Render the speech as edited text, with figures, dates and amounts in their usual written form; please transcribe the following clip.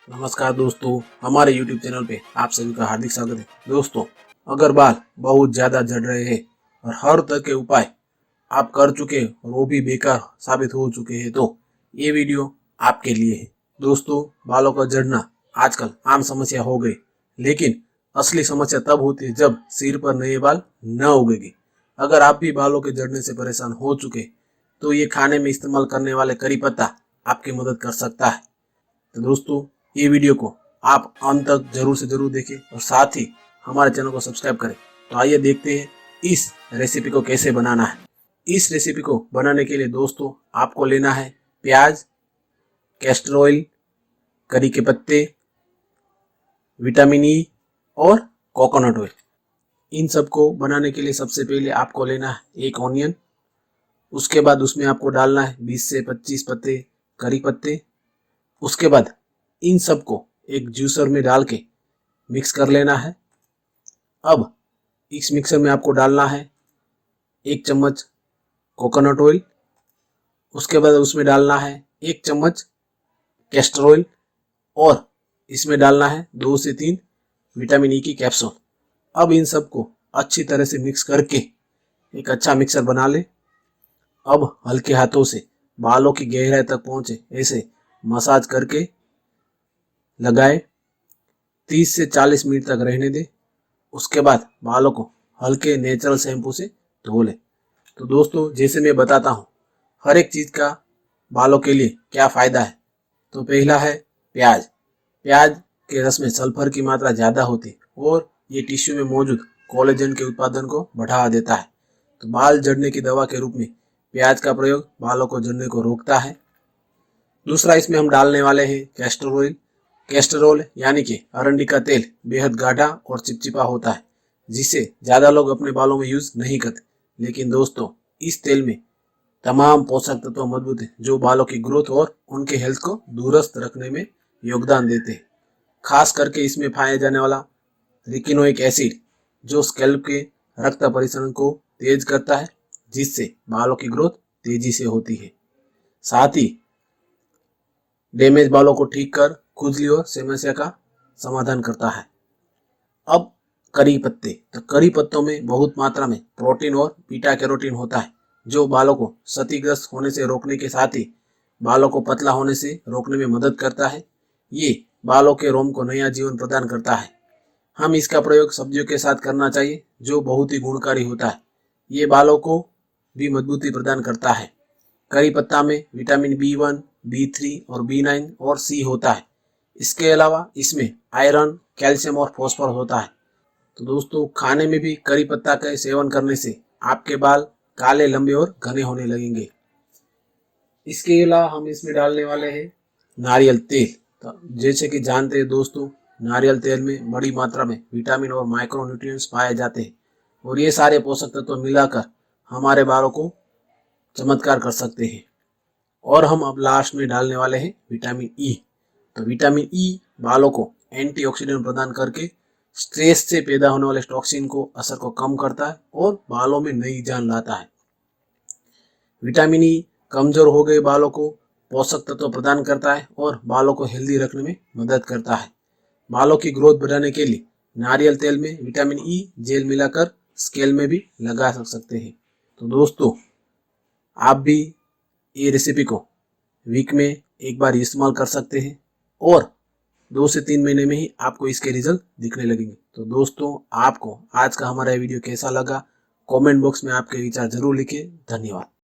नमस्कार दोस्तों, हमारे YouTube चैनल पे आप सभी का हार्दिक स्वागत है। दोस्तों, अगर बाल बहुत ज्यादा झड़ रहे हैं और हर तरह के उपाय आप कर चुके हैं और वो भी बेकार साबित हो चुके हैं तो ये वीडियो आपके लिए है। दोस्तों, बालों का झड़ना आजकल आम समस्या हो गई, लेकिन असली समस्या तब होती है जब सिर पर नए बाल न उगेंगे। अगर आप भी बालों के झड़ने से परेशान हो चुके तो ये खाने में इस्तेमाल करने वाले करी पत्ता आपकी मदद कर सकता है। तो दोस्तों, ये वीडियो को आप अंत तक जरूर से जरूर देखें और साथ ही हमारे चैनल को सब्सक्राइब करें। तो आइए देखते हैं इस रेसिपी को कैसे बनाना है। इस रेसिपी को बनाने के लिए दोस्तों आपको लेना है प्याज, कैस्टर ऑयल, करी के पत्ते, विटामिन ई और कोकोनट ऑयल। इन सब को बनाने के लिए सबसे पहले आपको लेना है एक ऑनियन। उसके बाद उसमें आपको डालना है 20 से 25 पत्ते करी पत्ते। उसके बाद इन सब को एक जूसर में डाल के मिक्स कर लेना है। अब इस मिक्सर में आपको डालना है 1 चम्मच कोकोनट ऑयल। उसके बाद उसमें डालना है 1 चम्मच कैस्टर ऑयल और इसमें डालना है 2 से 3 विटामिन ई की कैप्सूल। अब इन सब को अच्छी तरह से मिक्स करके एक अच्छा मिक्सर बना ले। अब हल्के हाथों से बालों की गहराई तक पहुंचे ऐसे मसाज करके लगाए। 30 से 40 मिनट तक रहने दे। उसके बाद बालों को हल्के नेचुरल शैम्पू से धो ले। तो दोस्तों, जैसे मैं बताता हूँ हर एक चीज का बालों के लिए क्या फायदा है। तो पहला है प्याज। प्याज के रस में सल्फर की मात्रा ज्यादा होती है और ये टिश्यू में मौजूद कोलेजन के उत्पादन को बढ़ा देता है। तो बाल झड़ने की दवा के रूप में प्याज का प्रयोग बालों को झड़ने को रोकता है। दूसरा, इसमें हम डालने वाले हैं कैस्टर ऑयल। कैस्टर ऑयल यानी कि अरंडी का तेल बेहद गाढ़ा और चिपचिपा होता है, जिसे ज्यादा लोग अपने बालों में यूज नहीं करते। लेकिन दोस्तों, इस तेल में तमाम पोषक तत्व मौजूद है जो बालों की ग्रोथ और उनके हेल्थ को दुरुस्त रखने में योगदान देते हैं। खास करके इसमें पाया जाने वाला रिकिनोइक एसिड जो स्कैल्प के रक्त परिसरण को तेज करता है, जिससे बालों की ग्रोथ तेजी से होती है। साथ ही डैमेज बालों को ठीक कर खुजली और समस्या का समाधान करता है। अब करी पत्ते। तो करी पत्तों में बहुत मात्रा में प्रोटीन और बीटा कैरोटीन होता है जो बालों को क्षतिग्रस्त होने से रोकने के साथ ही बालों को पतला होने से रोकने में मदद करता है। ये बालों के रोम को नया जीवन प्रदान करता है। हम इसका प्रयोग सब्जियों के साथ करना चाहिए जो बहुत ही गुणकारी होता है। ये बालों को भी मजबूती प्रदान करता है। करी पत्ता में विटामिन B1, B3 और B9 और C होता है। इसके अलावा इसमें आयरन, कैल्शियम और फास्फोरस होता है। तो दोस्तों, खाने में भी करी पत्ता का सेवन करने से आपके बाल काले, लंबे और घने होने लगेंगे। इसके अलावा हम इसमें डालने वाले हैं नारियल तेल। तो जैसे कि जानते हैं दोस्तों, नारियल तेल में बड़ी मात्रा में विटामिन और माइक्रो न्यूट्रिएंट्स पाए जाते हैं और ये सारे पोषक तत्व मिलाकर हमारे बालों को चमत्कार कर सकते हैं। और हम अब लास्ट में डालने वाले हैं विटामिन ई। तो विटामिन ई बालों को एंटीऑक्सीडेंट प्रदान करके स्ट्रेस से पैदा होने वाले टॉक्सिन को असर को कम करता है और बालों में नई जान लाता है। विटामिन ई कमजोर हो गए बालों को पोषक तत्व प्रदान करता है और बालों को हेल्दी रखने में मदद करता है। बालों की ग्रोथ बढ़ाने के लिए नारियल तेल में विटामिन ई जेल मिलाकर स्केल में भी लगा सकते हैं। तो दोस्तों, आप भी ये रेसिपी को वीक में एक बार इस्तेमाल कर सकते हैं और 2 से 3 महीने में ही आपको इसके रिजल्ट दिखने लगेंगे। तो दोस्तों, आपको आज का हमारा वीडियो कैसा लगा कमेंट बॉक्स में आपके विचार जरूर लिखिए। धन्यवाद।